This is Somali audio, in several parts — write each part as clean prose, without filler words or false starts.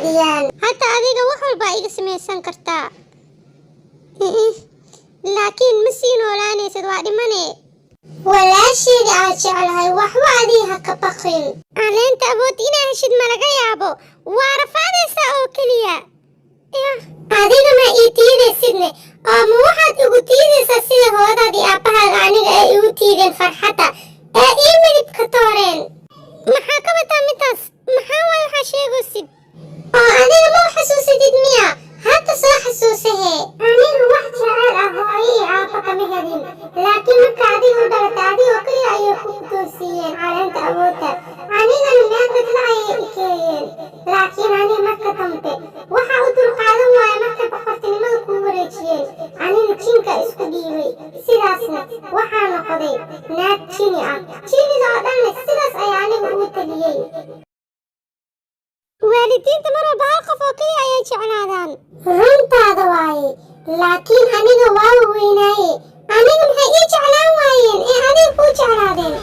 badbaadiyaan. Hataa adiga wax walba iga samaysan kartaa. laakiin ma sii noolaanaysid, waa dhimane. walaashayda aad jeclahay waxba adiga ha ka baqin. caleenta awood inaa heshid ma laga yaabo, waa rafaadaysaa oo keliya. adiga ma ii tiidaysidne, oo ma waxaad igu tiidaysaa sida hoodaadii aabbahaaga aniga ay igu tiideen farxadda ee ii midibka tooreen. maxaa ka bataa midaas? maxaa waay waxaa sheegaysid? oo adiga ma xasuusidid miya? hadda soo xasuusahee. anigu wax jecel ah hooyo iyo aabba kama helin, laakiin marka adigu dhalatay adigoo keliya ayay ku doorsiiyeen caleenta awoodda. anigana meel dadla ayay ikeeyeen, laakiin aniga marka dambe waxaa u dulqaadan waaya markay boqortinimada kuu wareejiyeen. aniga jinka isku dhiibay, sidaasna waxaa noqday naag jini ah. jinida oo dhanna sidaas ayaa aniga ugu taliyey. waalidiinta mar walba hal qof oo keliya ayay jeclaadaan. runtaada waaye, laakiin aniga waa weynaaye. aniga maxay ii jeclaan waayeen ee adiga kuu jeclaadeen?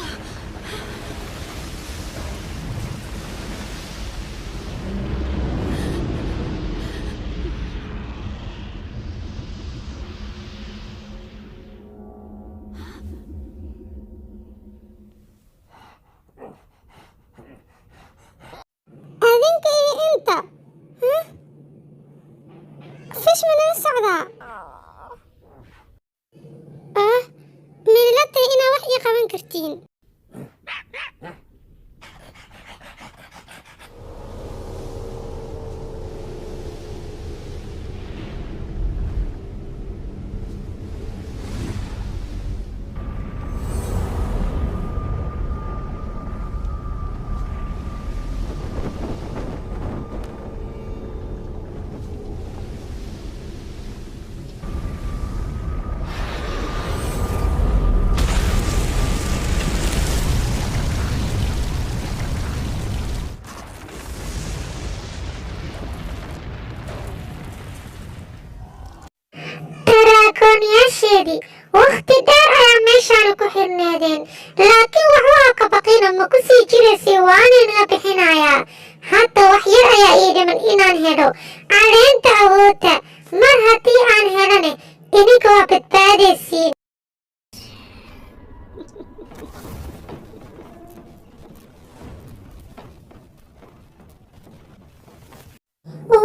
adinka iyo inta fish ma naga socdaa? midla tahay inaa wax ii qaban kartiin. taraakoonyaasheedii waqti dheer ayaa meeshaan ku xirneedeen, laakiin waxbaa ka baqina ma ku sii jiraysay, waana naga bixinayaa. hadda wax yar ayaa ii dhiman inaan helo caleenta awoodda. mar haddii aan helane idinka waa badbaadaysiin.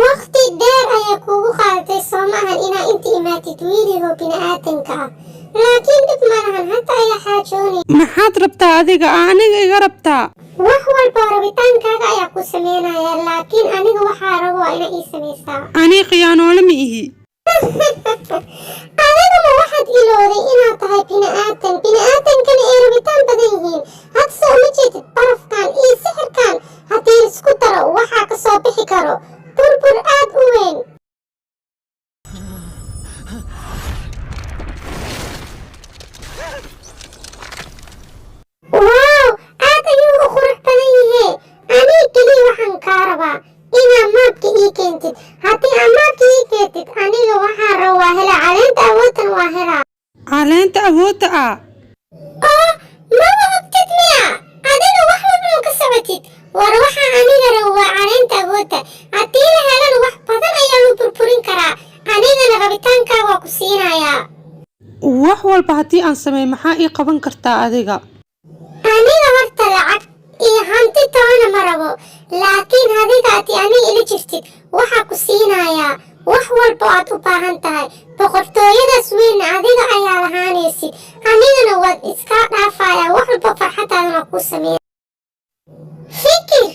waqti dheer ayay kugu qaadatay soo maahan inaa inta imaatid wiiligo bini'aadanka ah, laakiin dhib ma lahan, hadda ayaa xaajoonay. maxaad rabtaa adiga? aniga iga rabtaa? wax walba rabitaankaaga ayaa ku sameynaya, laakiin aniga waxaa rabo waa inaa ii samaysaa. anii khiyaanoole ma ihi. adigama waxaad ilowday inaad tahay bini'aadan. bini'aadankana ay rabitaan badan yihiin. hadda soo ma jeedid barafkan iyo sixirkan haddii isku daro waxaa ka soo bixi karo burbur aad u weyn. waaw, aad ayuu u qurux badan yahe. aniga keliya waxaan kaa rabaa inaad maabka ii keentid. haddii aad maabka ii keentid aniga waxaa raba waa helaa caleenta awooddan, waa helaa caleenta awoodda ah. oo maba ogtid miya? adiga wax walba ka socotid. war waxaa aniga rabo waa caleenta awoodda. haddii la helana wax badan ayaa lu burburin karaa. anigana rabitaankaaga waa ku siinayaa. wax walba haddii aan sameey maxaa ii qaban kartaa adiga? aniga horta lacag iyo hanti toona ma rabo, laakiin adiga haddii aniga ila jirtid waxaa ku siinayaa wax walba aad u baahan tahay. boqortooyadaas weynna adiga ayaa lahaanaysid, anigana waad iskaa dhaafayaa. wax walba farxadaadana kuu sameeya. fikir,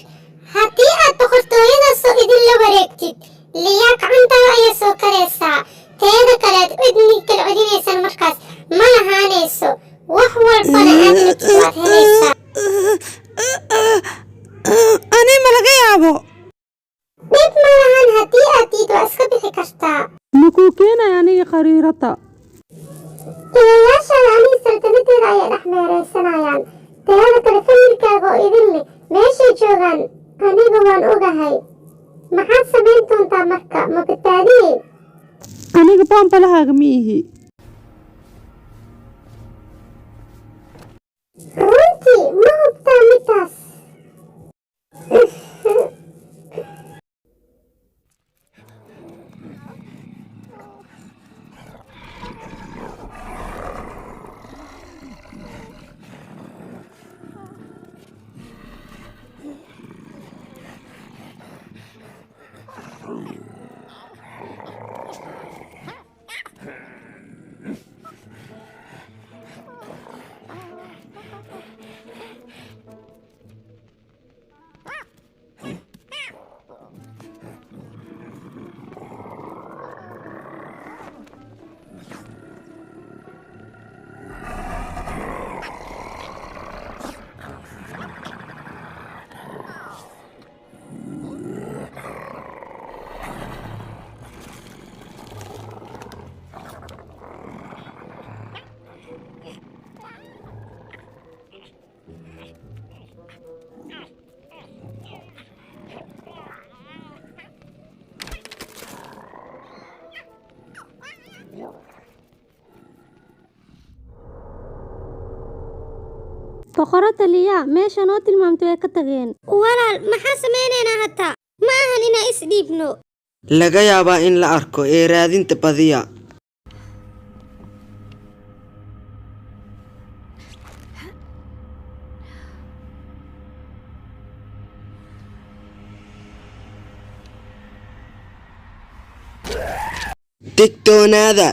haddii aad boqortooyadaasoo idinla wareegtid liyaa gacantaada ayaa soo karaysaa. teeda kalead cidni kala codinaysan markaas ma lahaanayso. wax walbana aad rabtid waad helaysaa. anii ma laga yaabo? dhib ma lahan, haddii aad diid waa iska bixi kartaa. makuu keenaya aniga qariirata? ilayaashaada aniga saltanadeeda ayay dhex meeraysanayaan. teeda kale familkaaga oo idin leh meeshay joogaan aniga waan ogahay. maxaad samayn doontaa marka? ma badbaadiyey? aniga boonbalahaaga ma ihi. runtii ma hubtaa midaas? boqorada liya meesha noo tilmaamtay ay ka tageen. walaal maxaa sameynaynaa hataa ma ahan inaan isdhiibno laga yaabaa in la arko ee raadinta badiya. digtoonaada.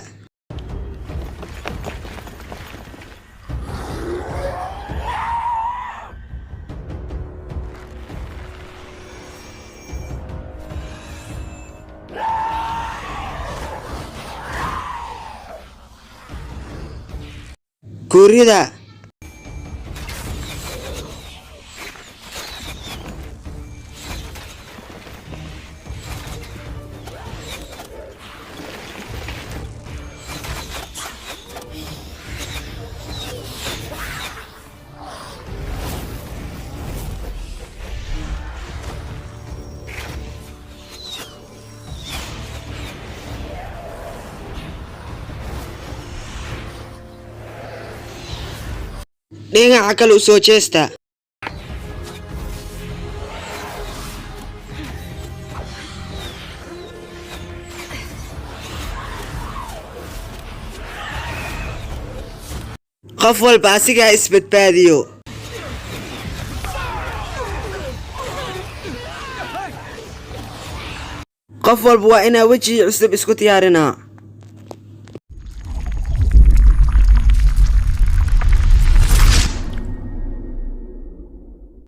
Kurida. dhinaca kale u soo jeesta. qof walba asigaa isbadbaadiyo. qof walba waa inaa weji cusub isku diyaarinaa.